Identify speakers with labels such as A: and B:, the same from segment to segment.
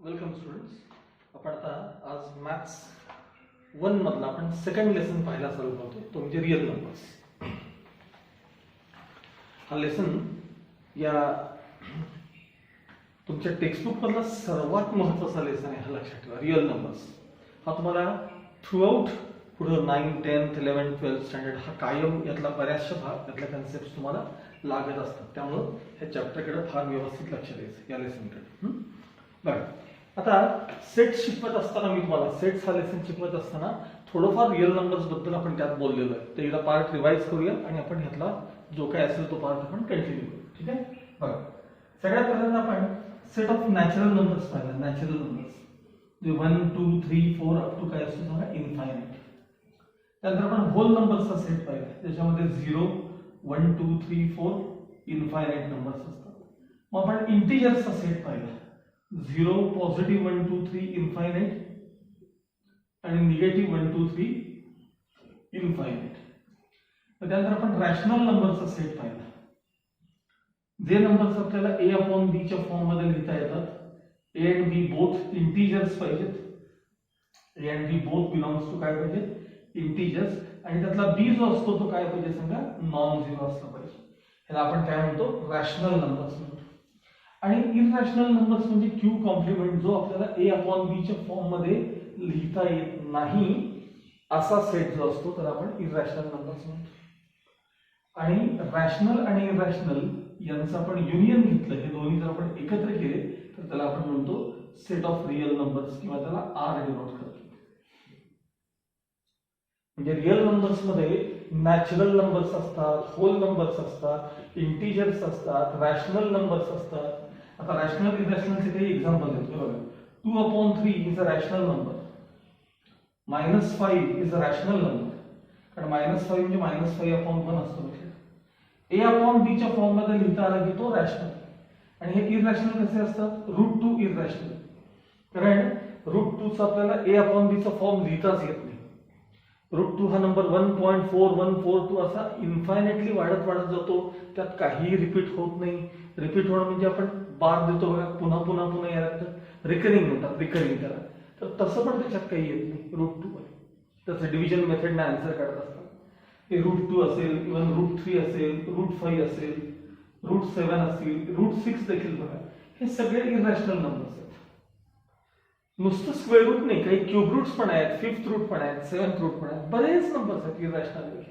A: Welcome students. आपण आता आज मॅथ्स 1 मधला आपण सेकंड लेसन पाहायला चालू करतो, तो म्हणजे रिअल नंबर्स. हा लेसन या तुमच्या टेक्स्टबुक मधला सर्वात महत्त्वाचा लेसन आहे, हा लक्षात ठेवा. रिअल नंबर्स हा तुम्हाला थ्रूआउट पुढे 9, 10, 11, 12 स्टँडर्ड हा कायम यातला बऱ्याचशा भाग यातल्या कन्सेप्ट तुम्हाला लागत असतात. त्यामुळं ह्या चॅप्टरकडे फार व्यवस्थित लक्ष द्यायचं या लेसनकडे. बरं, आता सेट शिकवत असताना मी तुम्हाला सेट्स हा लेसन शिकवत असताना थोडंफार रिअल नंबर्स बद्दल आपण त्यात बोललेलो आहे. ते एकदा पार्ट रिवाइज करूया आणि आपण ह्यातला जो काय असेल तो पार्ट आपण कंटिन्यू करू. ठीक आहे. बघा, सगळ्यात पहिल्यांदा आपण सेट ऑफ नॅचरल नंबर्स पाहिला. नॅचरल नंबर्स जे 1, 2, 3, 4 अप टू काय असतो सांगा, इन्फायनाइट. त्यानंतर आपण होल नंबर्सचा सेट पाहिला, त्याच्यामध्ये 0, 1, 2, 3, 4 इन्फायनाइट नंबर्स असतात. मग आपण इंटिजर्सचा सेट पाहिला, 0, पॉझिटिव्ह 1, 2, 3 इन्फायनाइट आणि निगेटिव्ह 1, 2, 3 इन्फायनाइट. त्यानंतर आपण रॅशनल नंबरचा सेट पाहिला, जे नंबर्स आपल्याला a अपॉन b च्या फॉर्म मध्ये लिहिता येतात. a and b both integers पाहिजेत. a and b both belongs to काय पाहिजेत, इंटिजर्स. आणि त्यातला b जो असतो तो काय पाहिजे सांगा, नॉन झिरो असला पाहिजे. ह्याला आपण काय म्हणतो, रॅशनल नंबर्स म्हणतो. आणि इररॅशनल नंबर्स म्हणजे क्यू कॉम्प्लिमेंट, जो आपल्याला a अपॉन b च्या फॉर्म मध्ये लिहिता येत नाही असा सेट जो असतो त्याला आपण इररॅशनल नंबर्स म्हणतो. आणि रॅशनल आणि इररॅशनल यांचं आपण युनियन घेतलं, हे दोन्ही जर आपण एकत्र केले तर त्याला आपण म्हणतो सेट ऑफ रिअल नंबर्स किंवा त्याला आर डिनोट करतो. म्हणजे रिअल नंबर्स मध्ये नॅचरल नंबर्स असतात, होल नंबर्स असतात, इंटिजर्स असतात, रॅशनल नंबर्स असतात. आता रॅशनल इररॅशनलचे काही एक्झाम्पल देतो बघा. 2 upon 3 is a rational number. -5 is a rational number, कारण -5 म्हणजे -5 अपॉन 1 असतो. a अपॉन b च्या फॉर्म मध्ये लिहिता आला की तो रॅशनल. आणि हे इररॅशनल कसे असतात, √2 इररॅशनल, कारण √2 चा आपल्याला a अपॉन b चा फॉर्म लिहिताच येत नाही. √2 हा नंबर 1.4142 असा इन्फायनेटली वाढत वाढत जातो, त्यात काहीही रिपीट होत नाही. रिपीट होणं म्हणजे आपण बार देतो बघा, पुन्हा पुन्हा पुन्हा याला रिकरिंग म्हणतात, रिकरिंग त्याला. तर तसं पण त्याच्यात काही येत नाही √2 मध्ये. त्याचं डिव्हिजन मेथडने आन्सर काढत असतात. हे √2 असेल, इव्हन √3 असेल, √5 असेल, √7 असेल, √6 देखील बघा. हे सगळे इररॅशनल नंबर्स आहेत. नुसतं स्क्वेअर रूट नाही, काही क्यूब रूट्स पण आहेत, 5th रूट पण आहेत, 7th रूट पण आहेत, बरेच नंबर्स आहेत इररॅशनल.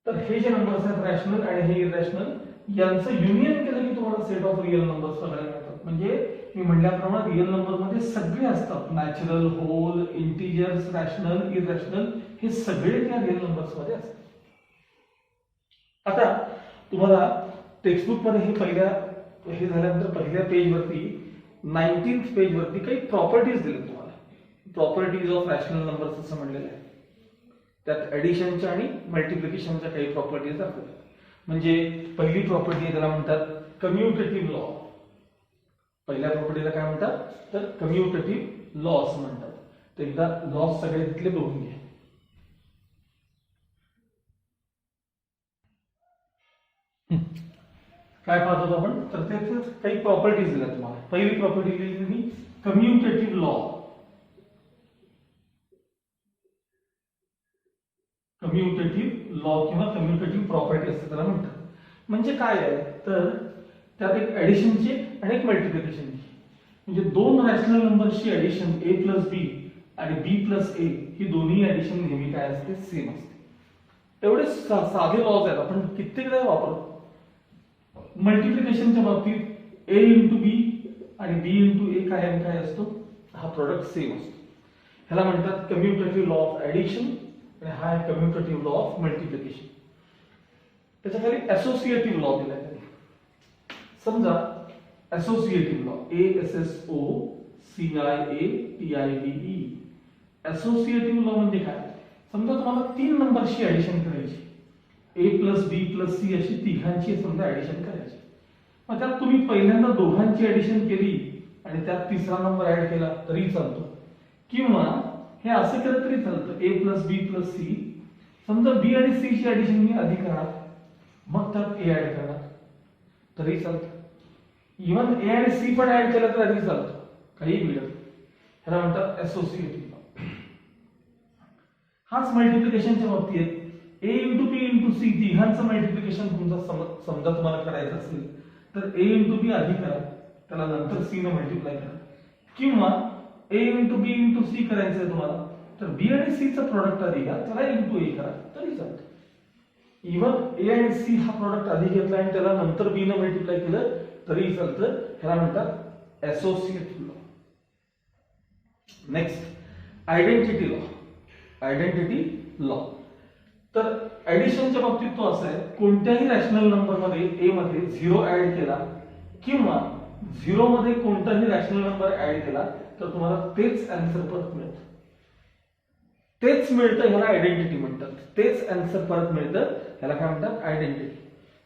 A: तर हे जे नंबर्स आहेत रॅशनल आणि हे इररॅशनल, यांचं युनियन केलं की तुम्हाला सेट ऑफ रिअल नंबर्स बघायला मिळतात. म्हणजे मी म्हटल्याप्रमाणे रिअल नंबर मध्ये सगळे असतात, नॅचरल, होल, इंटिजर्स, रॅशनल, इररॅशनल, हे सगळे त्या रिअल नंबर्स मध्ये असतात. आता तुम्हाला टेक्स्टबुक मध्ये हे झाल्यानंतर पहिल्या पेज वरती 19th पेज वरती काही प्रॉपर्टीज दिले तुम्हाला. प्रॉपर्टीज ऑफ रॅशनल नंबर्स असं म्हणलेलं आहे. त्यात ऍडिशनच्या आणि मल्टिप्लिकेशनच्या काही प्रॉपर्टीज दाखवतात. म्हणजे पहिली प्रॉपर्टी त्याला म्हणतात कम्युटेटिव्ह लॉ. पहिल्या प्रॉपर्टीला काय म्हणतात, तर कम्युटेटिव्ह लॉ असं म्हणतात. तर एकदा लॉस सगळे तिथले बघून घ्या. काय पाहत होतो आपण, तर त्याचे काही प्रॉपर्टीज दिल्या तुम्हाला. पहिली प्रॉपर्टी दिली मी कम्युटेटिव्ह लॉ. कम्युटेटिव्ह लॉ किंवा कम्युटेटिव्ह प्रॉपर्टी असते त्याला म्हणतात. म्हणजे काय आहे, तर त्यात एक ऍडिशनची आणि एक मल्टिप्लिकेशनची. म्हणजे दोन रॅशनल नंबरची ऍडिशन a प्लस b आणि b प्लस a ही दोन्ही ऍडिशन नेहमी काय असते, सेम असते. एवढे साधे लॉज आहेत, आपण कित्येकदा वापरतो. मल्टिप्लिकेशनच्या बाबतीत a इंटू बी आणि b इंटू ए काय असतो, हा प्रोडक्ट सेम असतो. ह्याला म्हणतात कम्युटेटिव्ह लॉ ऑफ ऍडिशन आणि हा आहे कम्युटेटिव्ह लॉ ऑफ मल्टिप्लिकेशन. त्याच्या खाली असोसिएटिव्ह लॉ दिलाय त्यांनी. समजा associative law, ASSOCIATIVE. Associative law म्हणजे काय, समजा तुम्हाला 3 नंबरची ऍडिशन करायची, a plus B plus C अशी तिघांची समजा ऍडिशन करायची. मग त्यात तुम्ही पहिल्यांदा दोघांची ऍडिशन केली आणि त्यात तिसरा नंबर ऍड केला तरी चालतो, किंवा हे असं केलं तरी चालतं, a plus B plus C. समजा बी आणि सी ची ऍडिशन मी आधी करणार, मग त्यात a ऍड करणार तरी चालतं. इव्हन ए आणि सी पण ऍड केलं तर अधिक चालतं, काही मिळत, ह्याला म्हणतात असोसिएटिव्ह लॉ. हाच मल्टिप्लिकेशनच्या बाबतीत ए इंटू बी इंटू सी तिघांचं मल्टिप्लिकेशन तुमचा समजा तुम्हाला करायचं असेल तर ए इंटू बी आधी करा, त्याला नंतर सी ने मल्टिप्लाय करा, किंवा ए इंटू बी इंटू सी करायचं आहे तुम्हाला तर बी आणि सी चं प्रोडक्ट आधी घ्या, त्याला इंटू ए करा तरी चालतं. इव्हन ए आणि सी हा प्रोडक्ट आधी घेतला आणि त्याला नंतर बी ने मल्टिप्लाय केलं तरी चालतं, ह्याला म्हणतात associative law. Next identity law. Identity law तर ऍडिशनच्या बाबतीत तो असा आहे, कोणत्याही रॅशनल नंबर मध्ये ए मध्ये 0 ऍड केला किंवा 0 मध्ये कोणताही रॅशनल नंबर ऍड केला तर तुम्हाला तेच आन्सर परत मिळतं. तेच मिळतं ह्याला आयडेंटिटी म्हणतात. तेच आन्सर परत मिळतं ह्याला काय म्हणतात आयडेंटिटी.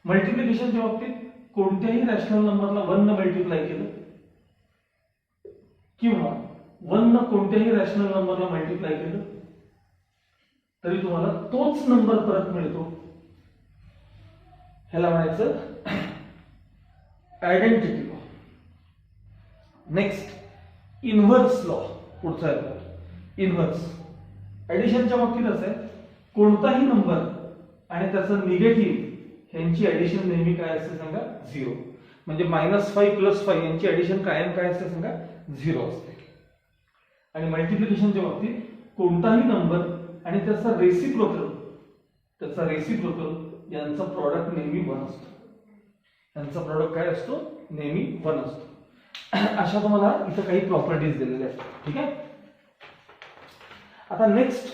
A: मल्टिप्लिकेशनच्या बाबतीत कोणत्याही रॅशनल नंबरला 1 ने मल्टिप्लाय केलं किंवा 1 ने कोणत्याही रॅशनल नंबरला मल्टिप्लाय केलं तरी तुम्हाला तोच नंबर परत मिळतो, ह्याला म्हणायचं identity law. Next inverse law. पुढचा आहे इन्व्हर्स. ऍडिशनच्या बाबतीत असं आहे, कोणताही नंबर आणि त्याचं निगेटिव्ह यांची ऍडिशन नेहमी काय असते सांगा 0. म्हणजे -5 + 5 यांची ऍडिशन कायम काय असते सांगा 0 असते. आणि मल्टिप्लिकेशनच्या बाबतीत कोणताही नंबर आणि त्याचा रेसिप्रोकल यांचा प्रॉडक्ट नेहमी 1 असतो. यांचा प्रॉडक्ट काय असतो नेहमी 1 असतो. अशा तुम्हाला इथं काही प्रॉपर्टीज दिलेल्या आहेत. ठीक आहे. आता नेक्स्ट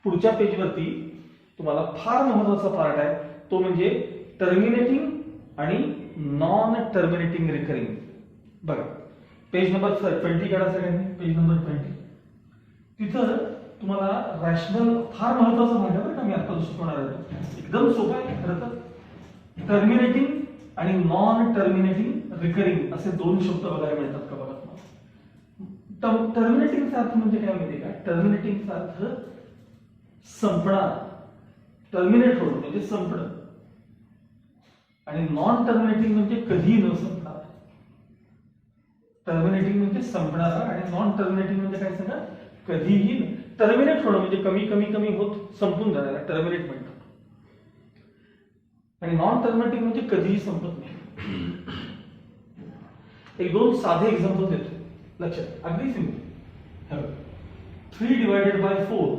A: पुढच्या पेजवरती तुम्हाला फार महत्वाचा पार्ट आहे, तो म्हणजे टर्मिनेटिंग आणि नॉन टर्मिनेटिंग रिकरिंग. बघा पेज नंबर 20 काढा सगळ्यांनी. पेज नंबर 20 तिथं तुम्हाला रॅशनल फार महत्वाचा भाग आहे बरं का, मी आता शिकवणार आहे, एकदम सोपं आहे खरं तर. टर्मिनेटिंग आणि नॉन टर्मिनेटिंग रिकरिंग असे 2 शब्द बघायला मिळतात का बघा तुम्हाला. टर्मिनेटिंगचा अर्थ म्हणजे काय माहिती का, टर्मिनेटिंगचा अर्थ संपणार, टर्मिनेट होणं म्हणजे संपणं, आणि नॉन टर्मिनेटिंग म्हणजे कधी न संपणार. टर्मिनेटिंग म्हणजे संपणारा आणि नॉन टर्मिनेटिंग म्हणजे काय सांगा कधीही. टर्मिनेट होणं म्हणजे कमी कमी कमी होत संपून जाणारा टर्मिनेट म्हणतात, आणि नॉन टर्मिनेटिंग म्हणजे कधीही संपत नाही. एक 2 साधे एक्झाम्पल देतो, लक्षात अगदी सिंपल. 3 divided by 4.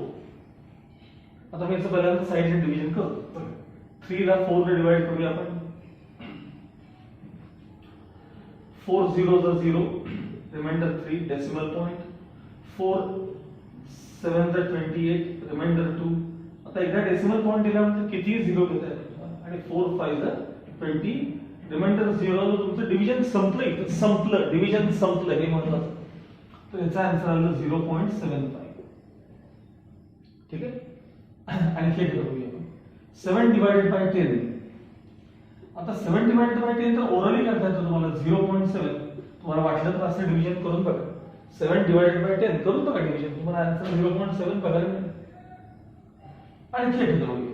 A: आता मी याचं पहिल्यांदा साईडने डिव्हिजन करतो. 3 ला 4 ने डिवाइड करूया आपण. 4 0 0, रिमाइंडर 3 डेसिमल पॉइंट. 4 7 28, रिमाइंडर 2. आता एकदा डेसिमल पॉइंट दिल्यानंतर किती 0 घेता येतात, आणि 4 5 20, रिमाइंडर 0. तुमचं डिव्हिजन संपलं, संपलं डिव्हिजन संपलं हे महत्वाचं. तर याचा आन्सर आलं 0.75. ठीक आहे. आणि हे करूया 7 डिवायडेड बाय 10. आता 7 डिवायडेड बाय 10 तर ओरली करता येतं तुम्हाला 0.7. तुम्हाला वाटलं तर असं डिव्हिजन करून बघा. 7 डिवायडेड बाय 10 करून बघा डिव्हिजन, तुम्हाला आन्सर 0.7 बघायला मिळेल. आणि हे करूया.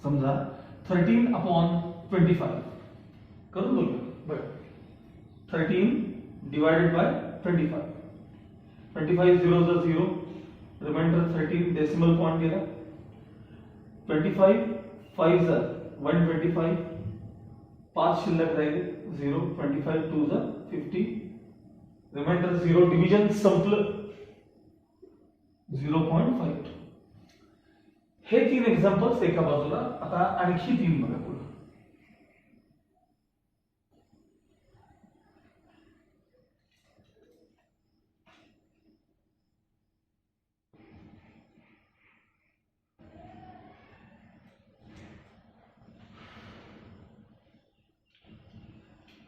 A: समजा 13/25 करून बघा. 13 divided by 25. 25 0 0, remainder 13, decimal point गेला. 25 5 125, 5 शिल्लक राहिले 0. 25 2 50, रिमाइंडर 0, डिव्हिजन संपलं 0.5. हे 3 एक्झाम्पल्स एका बाजूला. आता आणखी 3 बघा पुढे.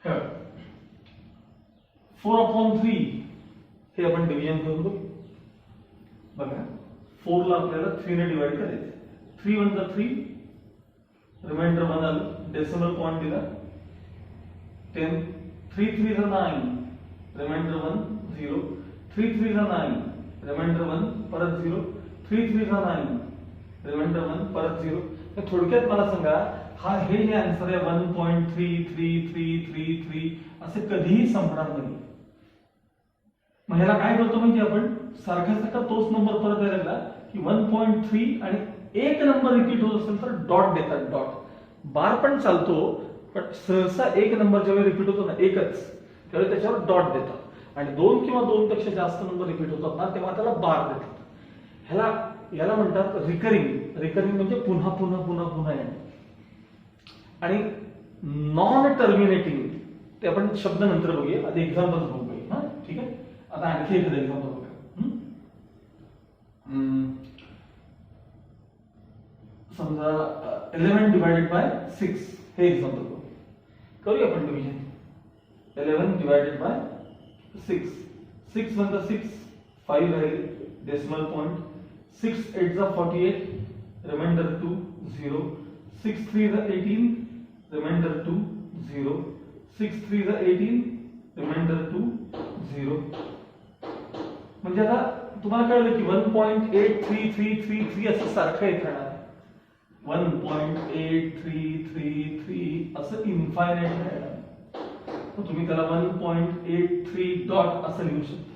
A: here 4/3 हे आपण डिव्हिजन करून बघू. बघा 4 ला आपल्याला 3 ने डिवाइड करायचं. 3 1 3, रिमाइंडर 1 आलं, डेसिमल पॉइंट दिला 10. 3 3 9, रिमाइंडर 1 0. 3 3 9, रिमाइंडर 1 परत 0. 3 3 9, रिमाइंडर 1 परत 0. थोडक्यात मला सांगा हा हे आन्सर आहे 1.333333 असे कधीही संपणार नाही. मग ह्याला काय करतो म्हणजे आपण सारखा तोच नंबर परत यायला लागला की 1.3 आणि एक नंबर रिपीट होत असेल तर डॉट देतात. डॉट बार पण चालतो, पण सहसा एक नंबर ज्यावेळी रिपीट होतो ना एकच, त्यावेळी त्याच्यावर डॉट देतात. आणि 2 किंवा 2 पेक्षा जास्त नंबर रिपीट होतात ना तेव्हा त्याला बार देतात. याला म्हणतात रिकरिंग. रिकरिंग म्हणजे पुन्हा पुन्हा पुन्हा पुन्हा येणे. आणि नॉन टर्मिनेटिंग ते आपण शब्द नंतर बघूया, आधी एक्झाम्पल बघूया. हा ठीक आहे. आता आणखी एखादं एक्झाम्पल बघूया. समजा 11 डिवायडेड बाय 6 हे एक्झाम्पल करूया आपण डिव्हिजन. 11 divided by 6. 6 म्हणजे 6 5 राहिले डेसिमल पॉइंट. 6 8 जा 48 रिमाइंडर 2 0. 6 3 जा 18 रिमाइंडर 2 0. 6 3 जा 18 रिमाइंडर 2 0. म्हणजे आता तुम्हाला कळलं की 1.83333 असं सारखं येत राहणार. 1.8333 असं इन्फायनाइट राहणार. तुम्ही त्याला 1.83 डॉट असं लिहू शकता.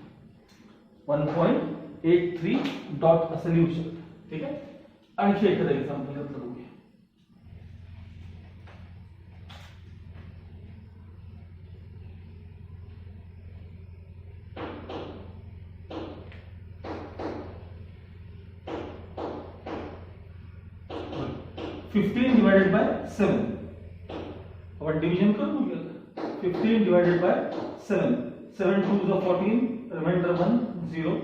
A: 1.83 डॉट असं लिहू शकता. ठीक आहे. आणखी एखादं एक्झाम्पल बघूया. Fifteen divided by 7 upon division कर दूंगा. 15 डिवाइडेड बाय 7. 7 2 जा 14 रिमाइंडर 1 0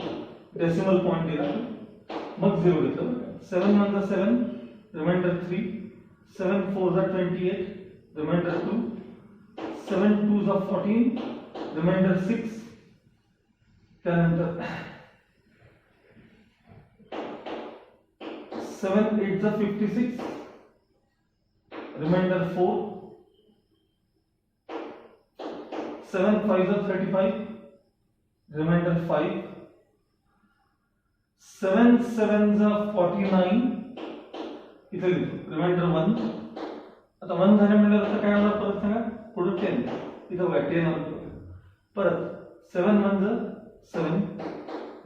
A: डेसिमल पॉइंट दिला मग 0 घेतलं. 7 1 जा 7 रिमाइंडर 3. 7 4 जा 28 रिमाइंडर 2. 7 2 जा 14 रिमाइंडर 6. त्यानंतर 7 8 जा 56 रिमाइंडर 4. 7 5 जा 35 रिमाइंडर 5. 7 7 जा 49 इथे लिहितो रिमाइंडर 1. आता 1 झाले म्हणजे आता काय होणार परत सांगा. पुढे 10 इथे बघा 10 आलं परत. 7 1 जा 7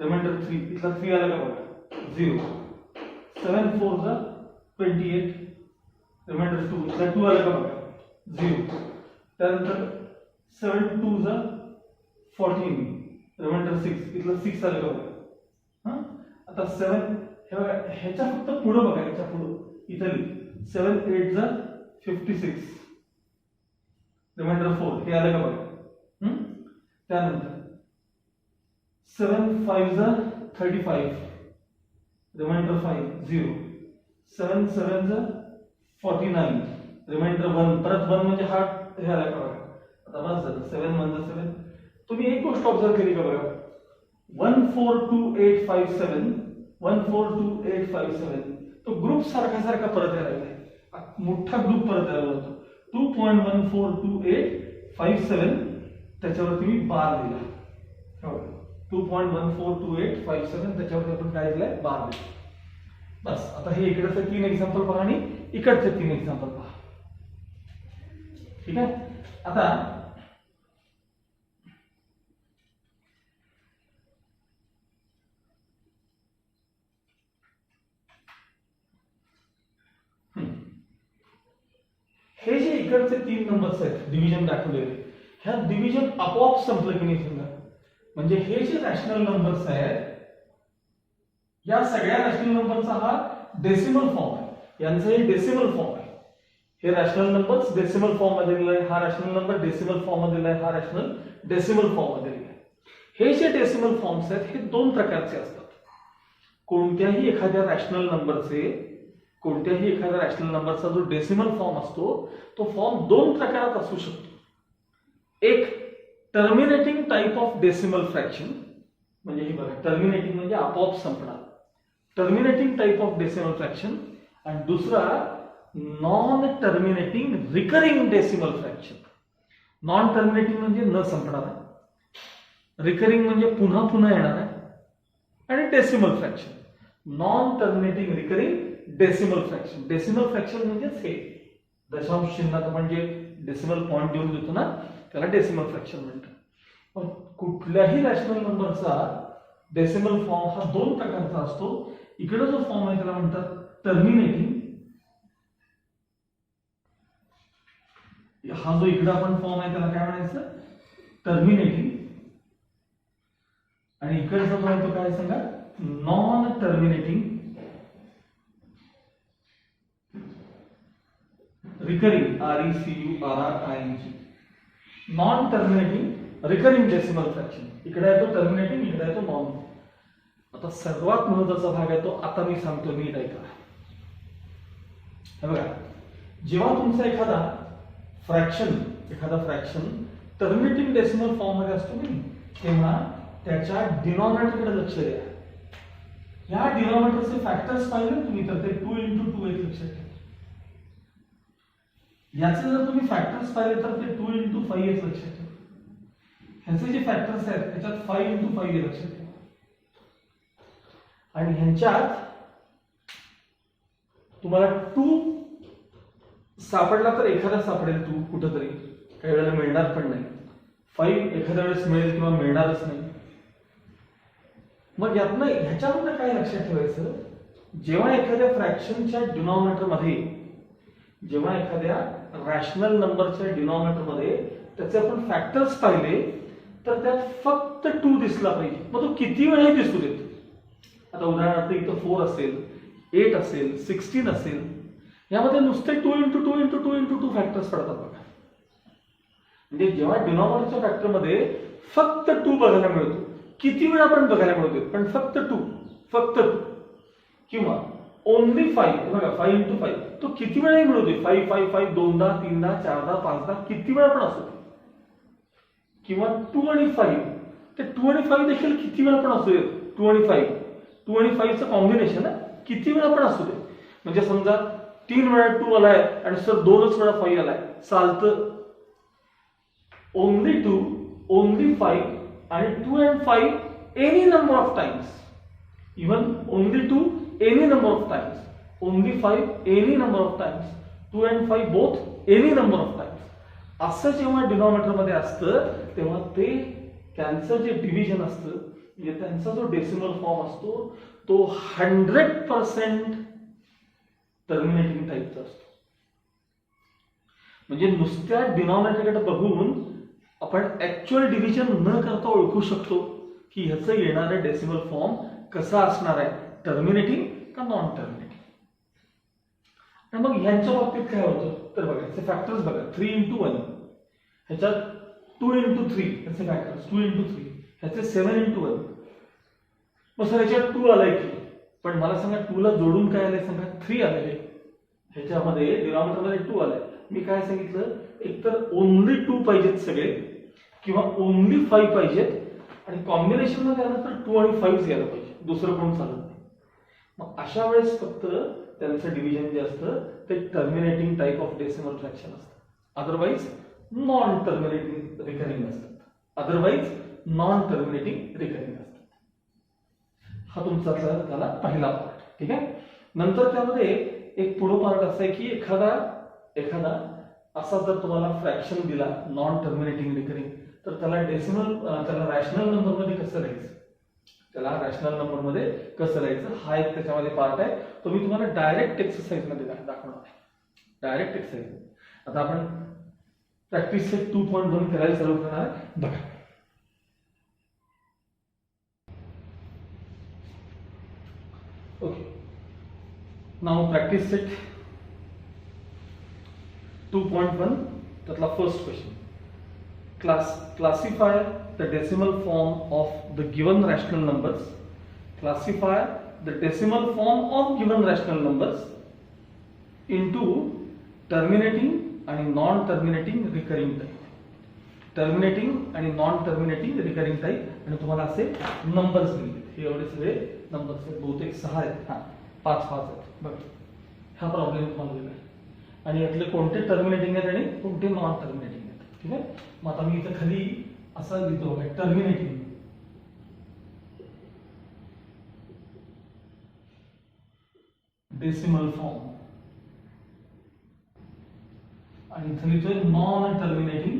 A: रिमाइंडर 3 इथला 3 आला का बघा 0. 7 4 जा 28 रिमाइंडर 2 इथला 2 आला का बघा 0. त्यानंतर 7 2 जा 14 रिमाइंडर 6 इथला 6 आला का बघा. हा आता 7 हे बघा ह्याच्या फक्त पुढे बघा. ह्याच्या पुढे इथे 7 8 जा 56 रिमाइंडर 4 हे आलं का बघा. त्यानंतर 7 5 जा 35 रिमाइंडर 5 0. 7 7 जा 49 रिमाइंडर 1 परत 1 म्हणजे हा हे आला का बघा. आता बस झालं. 7 1 जा 7. तुम्ही एक गोष्ट ऑब्झर्व केली का बघा. 142857 142857 तो ग्रुप सारखा परत यायला लागलाय. मोठा ग्रुप परत यायला होतो. 2.142857 त्याच्यावर तुम्ही बार दिला. 2.142857 त्याच्यावर आपण काय दिलाय बार दिला. बस आता हे इकडचे 3 एक्झाम्पल पहा आणि इकडचे 3 एक्झाम्पल पहा. ठीक आहे. आता हे जे इकडचे 3 नंबर्स आहेत डिव्हिजन दाखवलेले, ह्या डिव्हिजन आपोआप संपलं की नाही सांगा. म्हणजे हे जे रॅशनल नंबर्स आहेत या सगळ्या रॅशनल नंबरचा हा डेसिमल फॉर्म आहे. यांचं हे डेसिमल फॉर्म आहे. हे रॅशनल नंबर्स डेसिमल फॉर्म मध्ये दिलेला आहे. हा रॅशनल नंबर डेसिमल फॉर्म मध्ये दिलेला आहे. हा रॅशनल डेसिमल फॉर्म मध्ये दिलेला आहे. हे जे डेसिमल फॉर्म्स आहेत हे 2 प्रकारचे असतात. कोणत्याही एखाद्या रॅशनल नंबरचा जो डेसिमल फॉर्म असतो तो फॉर्म 2 प्रकारात असू शकतो. एक terminating type of decimal fraction, म्हणजे हे बघा टर्मिनेटिंग म्हणजे आपोआप संपणार terminating type of decimal fraction. आणि दुसरा non terminating recurring decimal fraction. Non terminating म्हणजे न संपणार आहे, रिकरिंग म्हणजे पुन्हा पुन्हा येणार आहे, आणि decimal fraction non terminating recurring decimal fraction. Decimal fraction म्हणजेच हे दशांश चिन्हात आपण जे डेसिमल पॉईंट देऊन देतो ना त्याला डेसिमल फ्रॅक्शन म्हणतात. पण कुठल्याही रॅशनल नंबरचा डेसिमल फॉर्म हा दोन प्रकारचा असतो. इकडे जो फॉर्म आहे त्याला म्हणतात टर्मिनेटिंग. हा जो इकडे आपण फॉर्म आहे त्याला काय म्हणायचं, टर्मिनेटिंग. आणि इकडचा जो आहे तो काय सांगा, non terminating recurring. RECURRING. Non terminating recurring decimal fraction. इकडे आहे तो टर्मिनेटिंग, इकडे आहे तो नॉन. आता सर्वात महत्वाचा भाग आहे तो आता मी सांगतो, नीट ऐका. हे बघा, जेव्हा तुमचा एखादा फ्रॅक्शन टर्मिनेटिंग डेसिमल फॉर्म मध्ये असतो नाही, तेव्हा त्याच्या डिनॉमिनेटरकडे लक्ष द्या. या डिनॉमिनेटरचे फॅक्टर्स पाहिले तुम्ही तर ते 2 × 2 एक लक्षात ठेवा. याचे जर तुम्ही फॅक्टर्स पाहिले तर ते 2 × 5 एक लक्षात ठेवा. ह्याचे जे फॅक्टर्स आहेत त्याच्यात 5 × 5 हे लक्षात ठेवा. आणि ह्यांच्यात तुम्हाला 2 सापडला तर एखादा सापडेल 2 कुठंतरी, काही वेळेला मिळणार पण नाही. 5 एखाद्या वेळेस मिळेल किंवा मिळणारच नाही. मग यातनं ह्याच्यामध्ये काय लक्षात ठेवायचं, जेव्हा एखाद्या फ्रॅक्शनच्या डिनॉमिनेटर मध्ये, जेव्हा एखाद्या रॅशनल नंबरच्या डिनॉमिनेटर मध्ये त्याचे आपण फॅक्टर्स पाहिले तर त्यात फक्त 2 दिसला पाहिजे. मग तो किती वेळाही दिसू देत. आता उदाहरणार्थ इथं 4 असेल, 8 असेल, 16 असेल, यामध्ये नुसते 2 × 2 × 2 × 2 फॅक्टर्स पडतात बघा. म्हणजे जेव्हा डिनॉमिनेटरच्या फॅक्टर मध्ये फक्त 2 बघायला मिळतो, किती वेळा आपण बघायला मिळतो पण फक्त 2 किंवा ओनली 5. बघा 5 × 5 तो किती वेळाही मिळवतोय. 5 5 5 2दा 3दा 4दा 5दा किती वेळा पण असू दे. किंवा 2 आणि 5 ते 2 आणि 5 देखील किती वेळा पण असू दे. 2 आणि 5 चं कॉम्बिनेशन किती वेळा पण असू दे. म्हणजे समजा 3 वेळा 2 आलाय आणि सर 2च वेळा 5 आलाय, चालतं. ओनली 2, ओनली 5 आणि 2 and 5 any number of times. Even only 2 any number of times, only 5 any number of times, 2 and 5 both any number of times. असं जेव्हा डिनॉमिनेटर मध्ये असतं तेव्हा ते त्यांचं जे डिव्हिजन असतं, म्हणजे त्यांचा जो डेसिमल फॉर्म असतो तो 100% टर्मिनेटिंग टाइपचा असतो. म्हणजे नुसत्या डिनॉमिनेटरकडे बघून आपण ऍक्च्युअल डिव्हिजन न करता ओळखू शकतो की ह्याचं येणारं डेसिमल फॉर्म कसा असणार आहे, टर्मिनेटिंग का नॉन टर्मिनेटिंग. आणि मग ह्यांच्या बाबतीत काय होतं तर बघा, याचे फॅक्टर्स बघा. 3 × 1, ह्याच्यात 2 × 3 याचे फॅक्टर्स, 2 × 3 ह्याचे 7 × 1. मग सर ह्याच्यात 2 आलाय की, पण मला सांगा 2 ला जोडून काय आलंय सांगा, 3 आलेले. ह्याच्यामध्ये डिनॉमिनेटर मध्ये 2 आलाय. मी काय सांगितलं, एकतर ओनली 2 पाहिजेत सगळे किंवा ओनली 5 पाहिजेत, आणि कॉम्बिनेशन मध्ये आलं तर 2 आणि 5 यायला पाहिजे, दुसरं कोण चालत नाही. मग अशा वेळेस फक्त त्यांचं डिव्हिजन जे असतं ते terminating type of decimal fraction असतं. अदरवाईज नॉन टर्मिनेटिंग रिकरिंग असतात. हा तुमचा झाला पहिला पार्ट. ठीक आहे. नंतर त्यामध्ये एक पुढे पार्ट असा आहे की एखादा असा जर तुम्हाला फ्रॅक्शन दिला नॉन टर्मिनेटिंग रिकरिंग, तर त्याला रॅशनल नंबर मध्ये कसं लिहायचं, हा एक त्याच्यामध्ये पार्ट आहे. तो मी तुम्हाला डायरेक्ट एक्सरसाइज मध्ये दाखवणार आहे. Direct exercise. आता आपण प्रॅक्टिस सेट 2.1 करायला चालू करणार आहे. बघा, ओके. नाउ प्रॅक्टिस सेट 2.1 त्यातला first question. Classify the decimal form of the given rational numbers. Classify the decimal form of given rational numbers into terminating and non-terminating recurring type. Terminating आणि non terminating recurring type. आणि तुम्हाला असे numbers दिले. हे एवढे सगळे numbers आहेत, बहुतेक 6 आहेत, 5 आहेत. बघा, हा प्रॉब्लेम तुम्हाला दिला आहे. आणि यातले कोणते टर्मिनेटिंग आहेत आणि कोणते नॉन टर्मिनेटिंग आहेत. ठीक आहे. मग आता मी इथं खाली असं लिहितो, टर्मिनेटिंग डेसिमल फॉर्म आणि इथं लिहितोय non terminating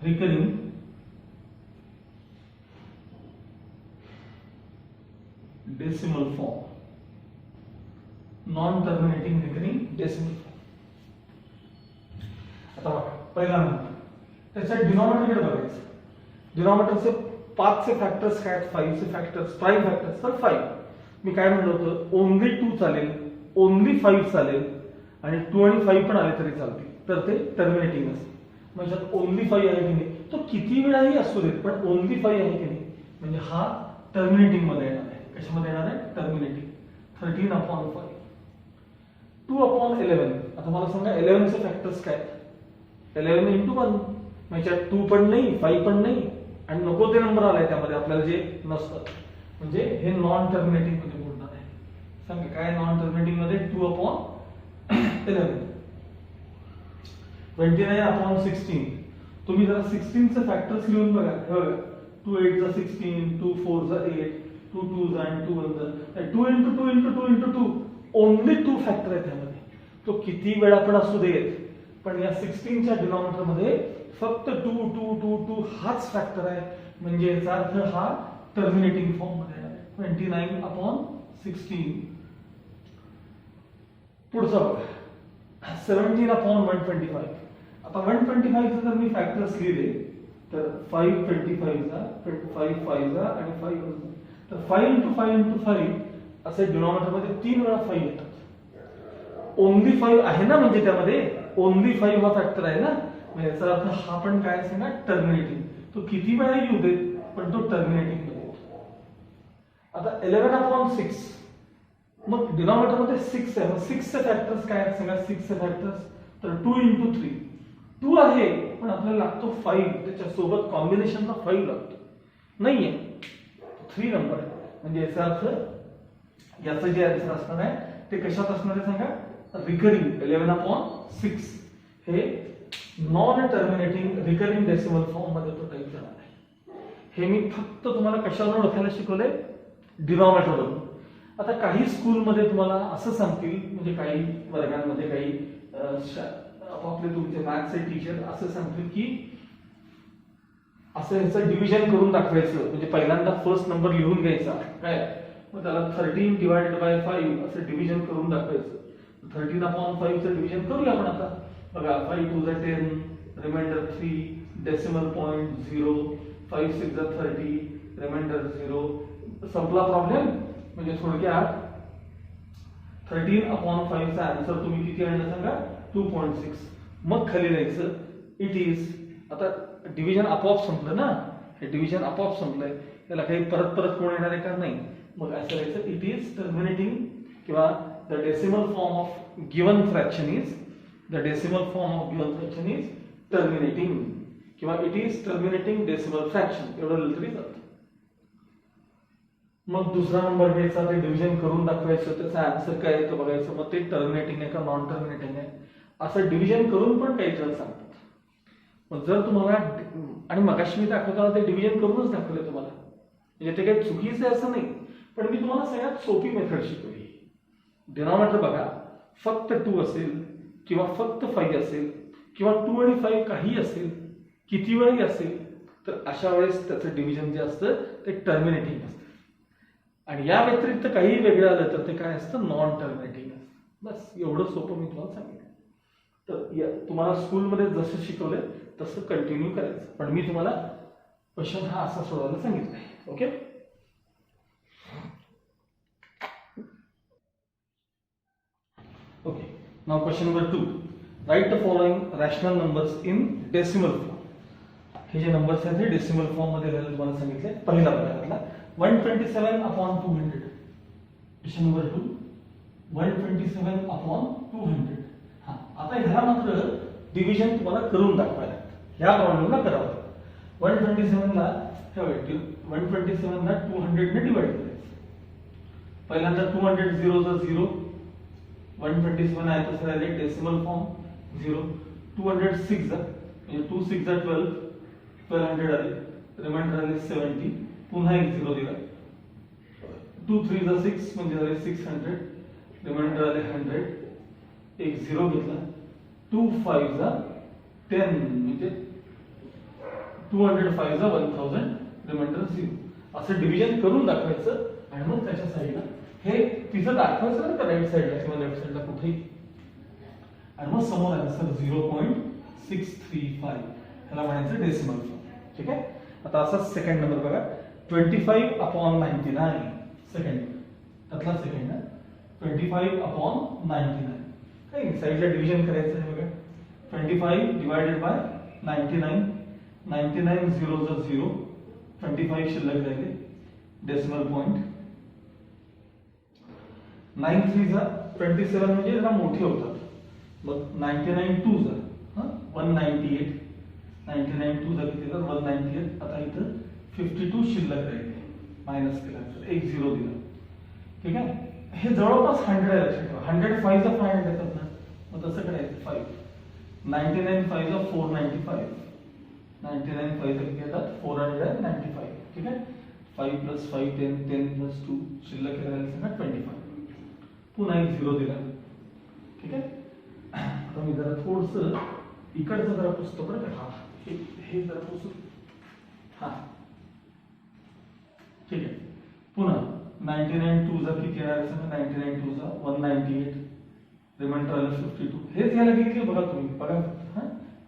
A: recurring decimal form, non terminating recurring decimal form. आता बघा पहिला नंबर त्याच्या डिनॉमिनेटर बघायचं. डिनॉमिनेटरचे 5 चे फॅक्टर्स काय आहेत? 5 चे फॅक्टर्स, प्राईम फॅक्टर्स तर 5. मी काय म्हणलं होतं? ओनली 2 चालेल, ओनली 5 चालेल आणि 2 आणि 5 पण आले तरी चालतील, तर ते टर्मिनेटिंग असेल. म्हणजे ओनली 5 आहे की नाही, तो किती वेळाही असू देत पण ओनली 5 आहे की नाही, म्हणजे हा टर्मिनेटिंग मध्ये येणार आहे. कशामध्ये येणार आहे? टर्मिनेटिंग. 13/5, 2/11. आता मला सांगा 11 चे फॅक्टर्स काय आहेत? 11 × 1 म्हणजे 2 पण नाही, 5 पण नाही आणि नको ते नंबर आलाय त्यामध्ये आपल्याला जे नसतात, म्हणजे हे नॉन टर्मिनेटिंग मध्ये बोलणार आहे. सांगा काय नॉन टर्मिनेटिंग मध्ये? 2/11. 29/16. तुम्ही जरा 16 चे फॅक्टर्स लिहून बघा. हे बघा 2 8 जा 16, 2 4 जा 8, 2 2 जा आणि 2 1 जा 2 × 2 × 2 × 2. ओनली 2 फॅक्टर आहे त्यामध्ये. तो किती वेळा पण असू देत, पण या 16 च्या डिनॉमिनेटर मध्ये फक्त 2 2 2 2 हाच फॅक्टर आहे, म्हणजे याचा अर्थ हा टर्मिनेटिंग फॉर्म मध्ये आहे. 29/16. पुढचा बघा 17/125. आता 125 चे जर मी फॅक्टर्स लिहिले तर 5 25 जा 5 5 जा आणि 5 1 जा, तर 5 × 5 × 5 असे डिनॉमिनेटर मध्ये 3 वेळा 5 येतात. ओनली 5 आहे ना, म्हणजे त्यामध्ये ओनली 5 हा फॅक्टर आहे ना, म्हणजे याचा अर्थ हा पण काय असेल ना? टर्मिनेटिंग. तो किती वेळा येऊ देत पण तो टर्मिनेटिंग मध्ये येतो. आता 11/6. मग डिनॉमिनेटर मध्ये 6 आहे. मग 6 चे फॅक्टर्स काय आहेत? सांगा 6 चे फॅक्टर्स. तर 2 × 3. 2 आहे पण आपल्याला लागतो 5, त्याच्या सोबत कॉम्बिनेशनचा 5 लागतो. नाहीये 3 नंबर आहे, म्हणजे याचा अर्थ याचं जे आन्सर असणार आहे ते कशात असणार आहे सांगा? रिकरिंग. 11/6 हे non terminating recurring decimal form मध्ये तो टाइप करणार आहे. हे मी फक्त तुम्हाला कशावरून ओळखायला शिकवलंय? डिनॉमिनेटरवरून. आता काही स्कूलमध्ये तुम्हाला असं सांगतील, म्हणजे काही वर्गांमध्ये काही आपले तुमचे मॅथ्सचे टीचर असं सांगतील की असं याचं डिव्हिजन करून दाखवायचं, म्हणजे पहिल्यांदा फर्स्ट नंबर लिहून घ्यायचा काय, मग त्याला 13/5 असं डिव्हिजन करून दाखवायचं. 13/5 चं डिव्हिजन करूया आपण आता. बघा 5 2 जा 10, रिमाइंडर 3, डेसिमल पॉइंट 0, 5 6 जा 30, रिमाइंडर 0. संपला प्रॉब्लेम. म्हणजे थोडक्यात 13/5 चा आन्सर तुम्ही किती आणलं सांगा? 2.6. मग खाली लिहायचं इट इज. आता डिव्हिजन आपोआप संपलं ना, हे डिव्हिजन आपोआप संपलंय, त्याला काही परत परत कोण येणार आहे का? नाही. मग असं लिहायचं इट इज टर्मिनेटिंग, किंवा the decimal form of given fraction is, the decimal form of given fraction is terminating, किंवा it is terminating decimal fraction, एवढं लिहिलं तरी चालतं. मग दुसरा नंबर घ्यायचा, ते डिव्हिजन करून दाखवायचं, त्याचा आन्सर काय आहे तो बघायचं, मग ते टर्मिनेटिंग आहे का नॉन टर्मिनेटिंग आहे, असं डिव्हिजन करून पण काही जण सांगतात. मग जर तुम्हाला, आणि मगाशी मी दाखवताना ते डिव्हिजन करूनच दाखवले तुम्हाला, म्हणजे ते काही चुकीचं आहे असं नाही, पण मी तुम्हाला सगळ्यात सोपी मेथड शिकवली. डिनॉमिनेटर बघा, फक्त 2 असेल किंवा फक्त 5 असेल किंवा 2 आणि 5 काही असेल, किती वेळही असेल, तर अशा वेळेस त्याचं डिव्हिजन जे असतं ते टर्मिनेटिंग असतं. आणि या व्यतिरिक्त काही वेगळं आलं तर ते काय असतं? नॉन टर्मिनेटिंग असतं. बस एवढं सोपं मी तुम्हाला सांगितलं. तर तुम्हाला स्कूलमध्ये जसं शिकवलंय तसं कंटिन्यू करायचं, पण मी तुम्हाला क्वेश्चन हा असा सोडवायला सांगितलाय. Okay. Okay, now question number 2. Write the following rational numbers in decimal form. हे जे नंबर्स आहेत ते डेसिमल फॉर्म मध्ये लिहायला तुम्हाला सांगितले. पहिला प्रकारातला 127/200. Question number 2, 127/200. हा, आता ह्याला मात्र डिव्हिजन तुम्हाला करून दाखवायला, ह्या प्रॉब्लेमला करावं. 127 ला 127 ला 200 ने डिवाइड करायचं. पहिल्यांदा 200 0 जा 0, 127 आहे तसं राहिले डेसिमल फॉर्म 0. 206 जा, म्हणजे 2 6 जा 12, 1200 आले, रिमाइंडर आले 70, पुन्हा एक 0 दिला, 2 3 जा 6 म्हणजे झाले 600, रिमाइंडर आले 100, एक 0 घेतला, 2 5 जा 10 म्हणजे 205 जा 1000, रिमाइंडर 0. असं डिव्हिजन करून दाखवायचं आणि मग त्याच्या साईडला हे तिचं दाखवायचं ना, राईट साईडला किंवा लेफ्ट साईडला कुठेही, आणि मग समोर आन्सर 0.635, ह्याला म्हणायचं डेसिमल फॉर्म. ठीक आहे. आता असा सेकंड नंबर बघा, 25/99, सेकंड त्यातला सेकंड ना, 25/99, काही साईडला डिव्हिजन करायचं आहे बघा. 25 डिवायडेड बाय 99, 99 0 जा 0, 25 शिल्लक राहिले, डेसिमल पॉइंट. 9 3 जा 27 म्हणजे जरा मोठे होतात, मग 99 2 जा 198, 99 2 जा किती येतात 198. आता इथं 52 शिल्लक राहिले, मायनस केला तर एक 0 दिला. ठीक आहे. हे जवळपास 100 आहे, लक्षात ठेवा. 105 जा 500 येतात ना, मग तसं करायचं 5. 99 5 जा 495, 99 5 जा किती येतात 495. ठीक आहे. 5 + 5 10, 10 + 2 शिल्लक राहिले सगळं 25. पुन्हा एक 0 दिला. ठीक आहे. आता मी जरा थोडंसं इकडचं जरा पुसतो बरं का. हे जरा पुसू. ठीक आहे. पुन्हा 99 2 जा किती येणार आहे, 99 2 जा 198, रिमाइंडर आलं 52. हेच याला किती बघा तुम्ही, बघा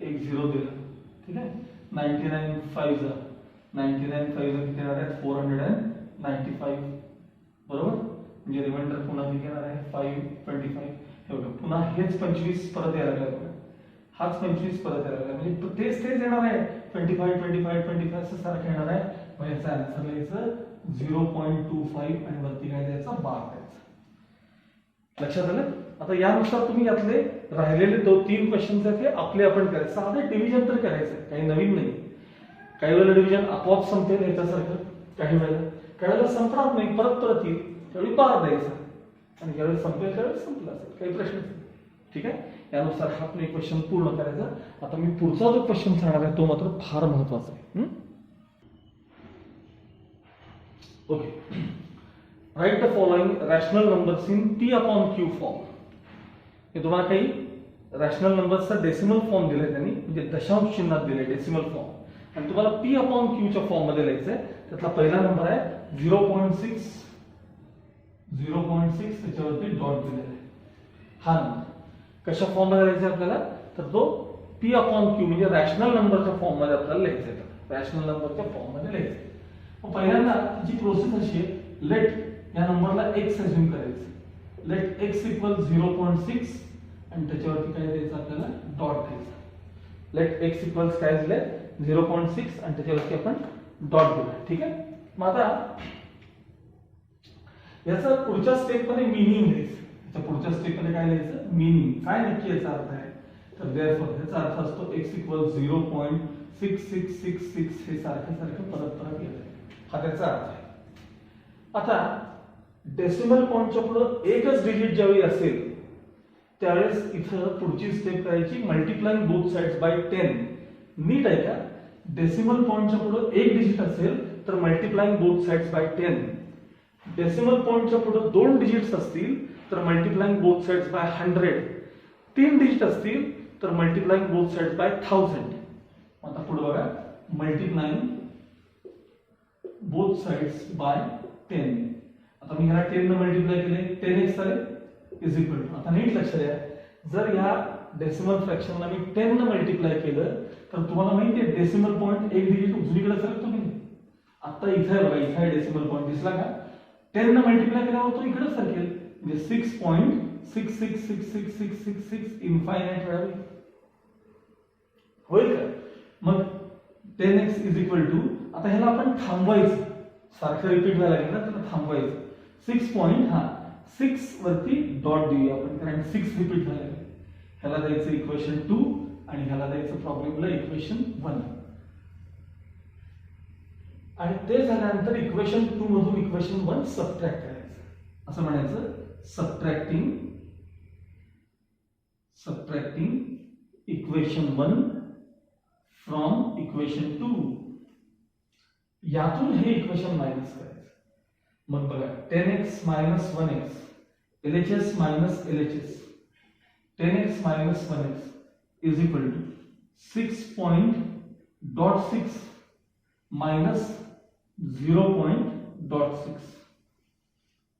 A: एक 0 दिला. ठीक आहे. 99 5 जा 99 5 जा किती येणार आहे 495, बरोबर. म्हणजे रिमाइंडर पुन्हा किती येणार आहे 525. हे बघा पुन्हा हेच 25 परत यायला लागला बघा, हाच 25 परत यायला लागला, म्हणजे तेच येणार आहे 25 25 25 असं सारखं येणार आहे. मग याचा आन्सर लिहायचं 0.25 आणि वरती काय द्यायचं 12 द्यायचं. लक्षात आलं. आता यानुसार तुम्ही यातले राहिलेले 3 क्वेश्चन्स आहेत हे आपले आपण करायचं. साधे डिव्हिजन तर करायचं, काही नवीन नाही. काही वेळेला डिव्हिजन आपोआप संपेल याच्यासारखं, काही वेळेला संपणार नाही, परत परत येईल, त्यावेळी 12 द्यायचा, आणि ज्यावेळेस संपेल त्यावेळेस संपला असेल, काही प्रश्न नाही. ठीक आहे. यानुसार हा पण एक क्वेश्चन पूर्ण करायचा. आता मी पुढचा जो क्वेश्चन सांगणार आहे तो मात्र फार महत्वाचा आहे. Okay. Write the following rational numbers in P/Q form. हे तुम्हाला काही रॅशनल नंबर्सचा डेसिमल फॉर्म दिलाय त्यांनी, म्हणजे दशांश चिन्हात दिले डेसिमल फॉर्म, आणि तुम्हाला P/Q च्या फॉर्म मध्ये लिहायचंय. त्यातला पहिला नंबर आहे 0.6, 0.6 त्याच्यावरती डॉट दिलेला आहे. हा नंबर कशा फॉर्म मध्ये लिहायचा आपल्याला, तर तो P/Q म्हणजे रॅशनल नंबरच्या फॉर्म मध्ये आपल्याला लिहायचा आहे. रॅशनल नंबरच्या फॉर्म मध्ये लिहायचं. मग पहिल्यांदा त्याची प्रोसेस अशी आहे, लेट या नंबरला x अज्यूम करायचं. लेट x = 0.6 आणि त्याच्यावरती काय द्यायचं आपल्याला डॉट द्यायचा. लेट x = काय दिलंय 0.6 आणि त्याच्यावरती आपण डॉट दिला. ठीक आहे. मग आता याचा पुढच्या स्टेप मध्ये मीनिंग द्यायचं. याच्या पुढच्या स्टेप मध्ये काय लिहायचं, मीनिंग काय नक्की याचा अर्थ आहे. तर देअरफॉर याचा अर्थ असतो x = 0.6666 हे सारखं परत येत आहे. हा त्याचा अर्थ आहे. आता डेसिमल पॉइंटच्या पुढे एकच डिजिट ज्यावेळी असेल त्यावेळेस इथं पुढची स्टेप करायची, मल्टिप्लाइंग बोथ साइड्स बाय 10. नीट आहे का, डेसिमल पॉइंटच्या पुढे एक डिजिट असेल तर multiplying both sides by 10. Decimal पॉइंटच्या पुढे 2 डिजिट्स असतील तर multiplying both sides by 100. 3 digit असतील तर मल्टिप्लाइंग बोथ साइड्स बाय 1000. आता पुढे बघा, मल्टिप्लाइंग बोथ साइड्स बाय 10. आता मी ह्याला 10 ने मल्टिप्लाय केले, 10x आले इज इक्वल टू. आता नीट लक्ष द्या, जर ह्या डेसिमल फ्रॅक्शनला मी 10 ने मल्टिप्लाय केलं तर तुम्हाला माहिती आहे डेसिमल पॉइंट एक डिजिट उजवीकडे सरकतो की नाही. आता इथे आहे बघा, इथे डेसिमल पॉइंट दिसला का, 10 ने मल्टिप्लाय केल्यावर तो इकडे सरकेल, म्हणजे 6.666666 इन्फायनाइट वेळा होईल का. मग 10x इज इक्वल टू, आता ह्याला आपण थांबवायचं, सारखं रिपीट व्हायला लागेल ना, त्याला थांबवायचं. 6 वरती डॉट देऊया आपण, कारण 6 रिपीट व्हायला लागेल. ह्याला द्यायचं इक्वेशन 2 आणि ह्याला द्यायचं प्रॉब्लेमला इक्वेशन 1. आणि ते झाल्यानंतर इक्वेशन 2 मधून इक्वेशन 1 सबट्रॅक्ट करायचं. असं म्हणायचं सबट्रॅक्टिंग इक्वेशन 1 फ्रॉम इक्वेशन 2. यातून हे इक्वेशन मायनस करायचं. मग बघा 10x minus 1x LHS minus LHS 10x minus 1x is equal to 6.6 minus 0.6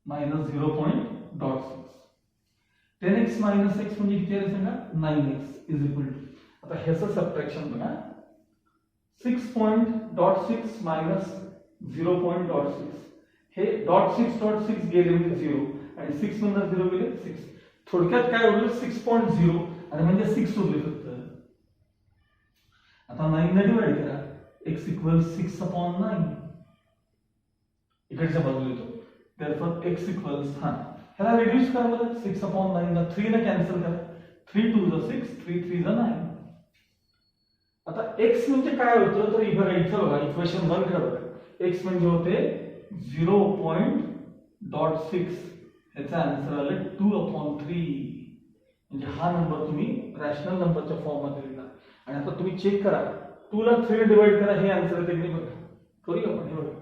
A: minus 0.6 10x minus x म्हणजे किती आले सांगा 9x इज इक्वल टू आता ह्याचं सबट्रॅक्शन बघा 6.6 मायनस 0.6 हे .6 गेले म्हणजे 0 आणि 6 मधून 0 गेले 6 थोडक्यात काय उरलं 6.0 आणि म्हणजे 6 उरले फक्त आता 9 ने डिवाइड करा x इक्वल्स 6/9 इकडच्या बाजूला येतो therefore x इक्वल्स ह्याला रिड्यूस करा बरं 6/9 ला 3 ने कॅन्सल करा 3 2 जा 6 3 3 जा 9 आता x म्हणजे काय होतं तर इथं बघा इक्वेशन 1 कडे बघा x म्हणजे होते 0.6 ह्याचा आन्सर आले 2/3 म्हणजे हा नंबर तुम्ही रॅशनल नंबरच्या फॉर्म मध्ये लिहिला आणि आता तुम्ही चेक करा 2 ला 3 डिवाइड करा हे आन्सर येते की बघा करूया आपण हे बघा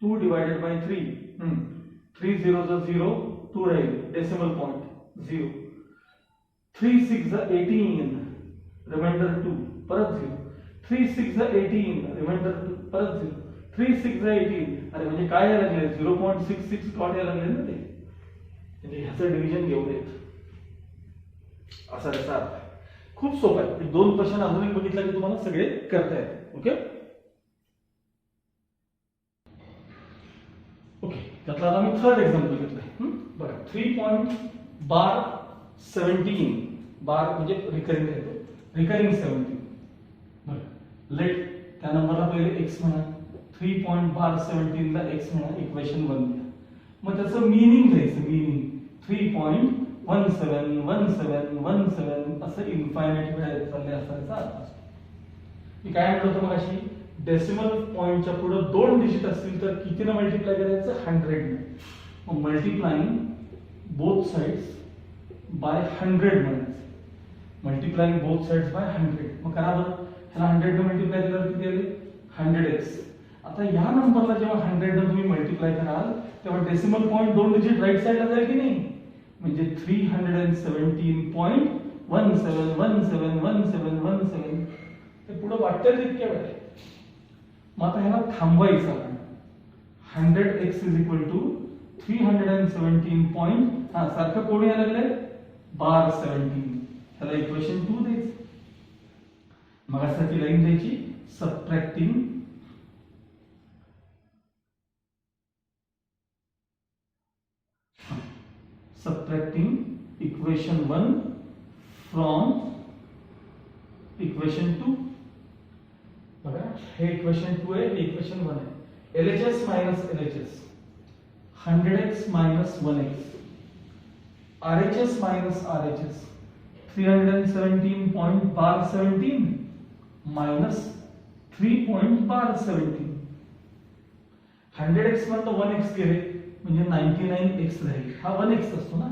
A: 2 डिवाइडेड बाय 3 3 0 जा 0 2 राहील डेसिमल पॉइंट 0 3 6 जा 18 रिमाइंडर 2 परत 0 3 6 जा 18 रिमाइंडर 2 परत 0 3 6 जा 18 अरे म्हणजे काय यायला लागले 0.66 डॉट यायला लागले ना ते म्हणजे ह्याचं डिव्हिजन घेऊन येत असा त्याचा अर्थ आहे खूप सोपं आहे दोन क्वेश्चन अजून बघितलं की तुम्हाला सगळे करता येतात ओके ओके त्यातला आता मी थर्ड एक्झाम्पल घेतलंय बघा 3.17 बार म्हणजे रिकरिंग येतो रिकरिंग 17 बघा लेट त्या नंबरला पहिले x म्हणा 3.17 ला x म्हणा इक्वेशन 1 घ्या मग त्याचं मीनिंग घ्यायचं मीनिंग 3.171717 असं इन्फायनाइट वेळा चालले असायचा अर्थ असतो मी काय म्हणलं होतं मग अशी डेसिमल पॉइंटच्या पुढे 2 डिजिट असतील तर कितीने मल्टिप्लाय करायचं 100 ने मग मल्टिप्लाइंग बोथ साइड्स बाय 100 म्हणायचं मल्टिप्लाइंग बोथ साइड्स बाय 100 मग करा बरं ह्याला 100 ने मल्टिप्लाय केल्यावर किती आले 100x आता या नंबरला जेव्हा 100 ने तुम्ही मल्टिप्लाय कराल तेव्हा डेसिमल पॉइंट 2 डिजिट राईट साइडला जाईल की नाही म्हणजे 317.171717 ते पुढे वाटतं तितक्या वेळ मग आता ह्याला थांबवायचं आपण 100x इज इक्वल टू 317 सारखं कोण यायला लागलंय बार 17 ह्याला इक्वेशन 2 द्यायचं मग असाची लाईन द्यायची सबट्रॅक्टिंग equation 1 from equation 2 बघा हे इक्वेशन 2 आहे हे इक्वेशन 1 आहे LHS minus LHS 100x minus 1x RHS minus RHS 317.17 minus 3.17 100x मधनं 1x गेले म्हणजे 99x राहील हा 1x असतो ना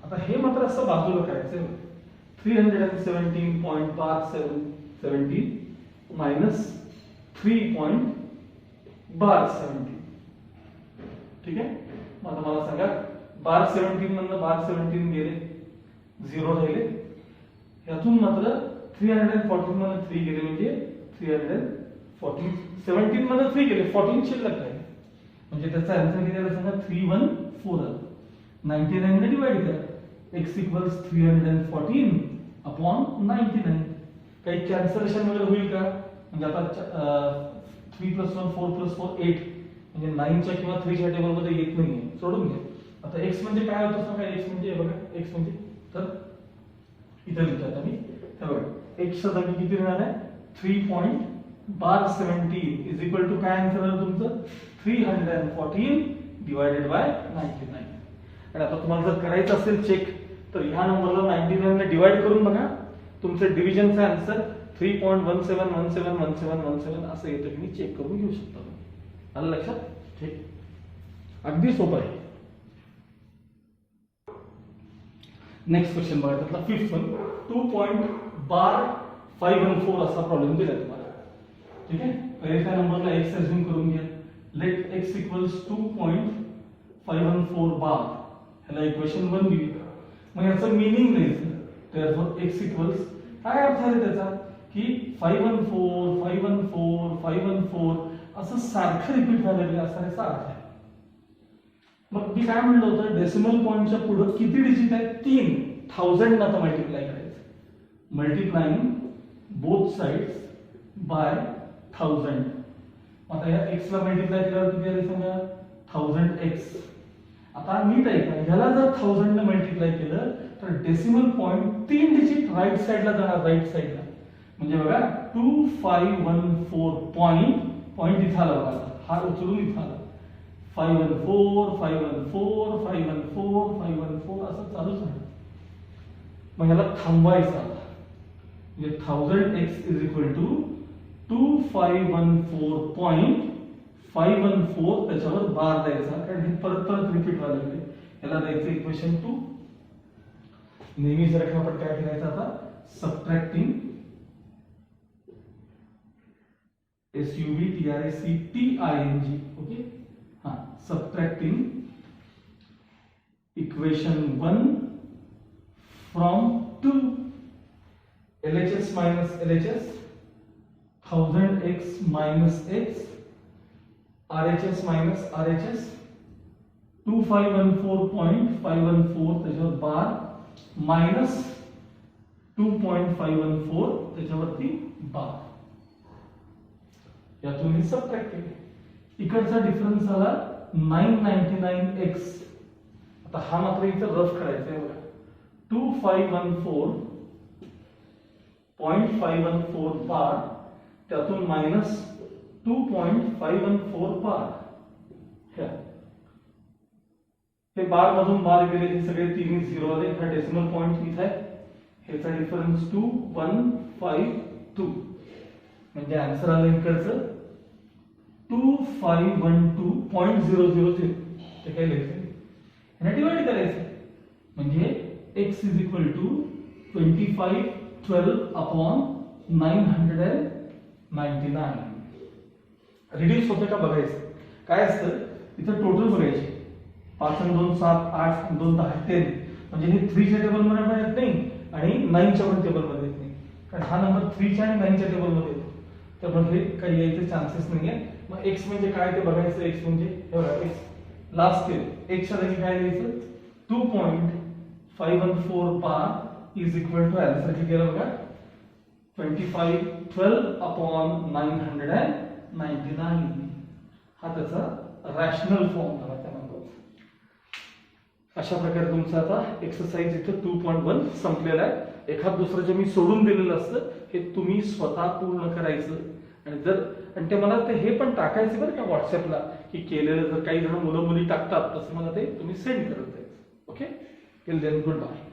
A: आता हे मात्र असं बाजूला करायचं 317.17 मायनस 3.17 ठीक आहे मग आता मला सांगा बार 17 मधनं बार 17 गेले 0 राहिले यातून मात्र 314 मधनं 3 गेले म्हणजे 314 17 मधनं 3 गेले 14 शिल्लक राहिले म्हणजे त्याचा आन्सर किती आला सांगा 314 आला 99 ने डिवाइड करा x इक्वल्स 314 अपॉन 99 काही कॅन्सलेशन वगैरे होईल का म्हणजे आता 3 + 1 4 + 4 8 म्हणजे 9 च्या किंवा 3 च्या टेबल मध्ये येत नाहीये सोडून घ्या आता x म्हणजे काय होतं सांगा x म्हणजे बघा x म्हणजे तर इथे लिहितो आता मी हे बघा x चा जागी किती राहणार आहे 3.17 इज इक्वल टू काय आन्सर आहे तुमचं 314 डिवाइडेड बाय 99 आणि आता तुम्हाला जर करायचं असेल चेक तर ह्या नंबरला 99 ने डिवाइड करून बघा तुमचं डिव्हिजनचा आन्सर 3.17171717 असं येतं की मी चेक करून घेऊ शकता आलं लक्षात ठीक अगदी सोपं आहे नेक्स्ट क्वेश्चन बघा त्यातला 5th वन 2.514 असा प्रॉब्लेम दिला तुम्हाला ठीक आहे पहिले त्या नंबरला x अज्यूम करून घ्या
B: लेट x इक्वल्स 2.514 बार, ह्याला इक्वेशन 1 लिहूया. मग याचं मीनिंग लिहायचं. therefore x इक्वल्स, काय अर्थ आहे त्याचा की 514 514 514 असं सारखं रिपीट झालेलं असं याचा अर्थ आहे. मग मी काय म्हणलं होतं, डेसिमल पॉइंटच्या पुढे किती डिजिट आहेत? 3. 1000 ना मल्टिप्लाय करायचं. Multiplying both sides by 1000. आता या x ला मल्टिप्लाय केल्यावर किती आले सांगा? 1000x. आता नीट ऐका, ह्याला जर 1000 ने मल्टिप्लाय केलं तर डेसिमल पॉइंट 3 डिजिट राईट साइडला जाणार, राईट साइडला. म्हणजे बघा 2514 पॉइंट इथं आला बघा, हा उचलून इथं आला. 514 514 514 514 असं चालूच आहे. मग ह्याला थांबवायचं आता. म्हणजे 1000x इज इक्वल टू 2514.514 त्याच्यावर बार द्यायचा, कारण हे परत परत रिपीट व्हायला लागले. याला द्यायचं इक्वेशन 2. नेहमी सारखं आपण काय करायचं आता? Subtracting SUBTRACTING. ओके, हा, subtracting equation 1 from 2, LHS minus LHS, 1000x minus x, RHS minus RHS, 2514.514 त्याच्यावर बार मायनस 2.514 त्याच्यावरती बार. यातून हे सबट्रॅक्ट केले. इकडचा डिफरन्स आला 999x. आता हा मात्र इथं रफ करायचा आहे बघा. 2514.514 बार, त्यातून मायनस 2.514 बार. हे बार मधून बार गेले, हे सगळे तिन्ही झिरो आले. हा डेसिमल पॉइंट इथे आहे, ह्याचा डिफरन्स 2152. म्हणजे आन्सर आलं इकडचं 2512.000. ते काय लिहायचं, ह्याला डिवाइड करायचं. म्हणजे x is equal to 2512/999. Reduce होते का बघायचं. काय असतं इथं टोटल बघायचे. 5 आणि 2 7, 8 आणि 2 10 10. म्हणजे हे 3 च्या टेबल मध्ये पण येत नाही आणि 9 च्या पण टेबल मध्ये येत नाही, कारण हा नंबर 3 च्या आणि 9 च्या टेबल मध्ये येतो. त्यामुळे हे काही यायचे चान्सेस नाहीये. मग x म्हणजे काय ते बघायचं. x म्हणजे हे बघा, x लास्ट केलं. x च्या जागी काय लिहायचं? 2.514 bar is equal to answer किती केलं बघा, 2512/999. हा त्याचा रॅशनल फॉर्म झाला त्या नंबरचा. अशा प्रकारे तुमचं आता एक्सरसाइज इथं 2.1 संपलेला आहे. एखाद दुसरं जे मी सोडून दिलेलं असतं हे तुम्ही स्वतः पूर्ण करायचं. आणि ते मला हे पण टाकायचं बरं का व्हॉट्सअपला, की केलेलं. जर काही जण मुलं मुली टाकतात तसं मला ते तुम्ही सेंड करत जायचं. Okay, till then good bye.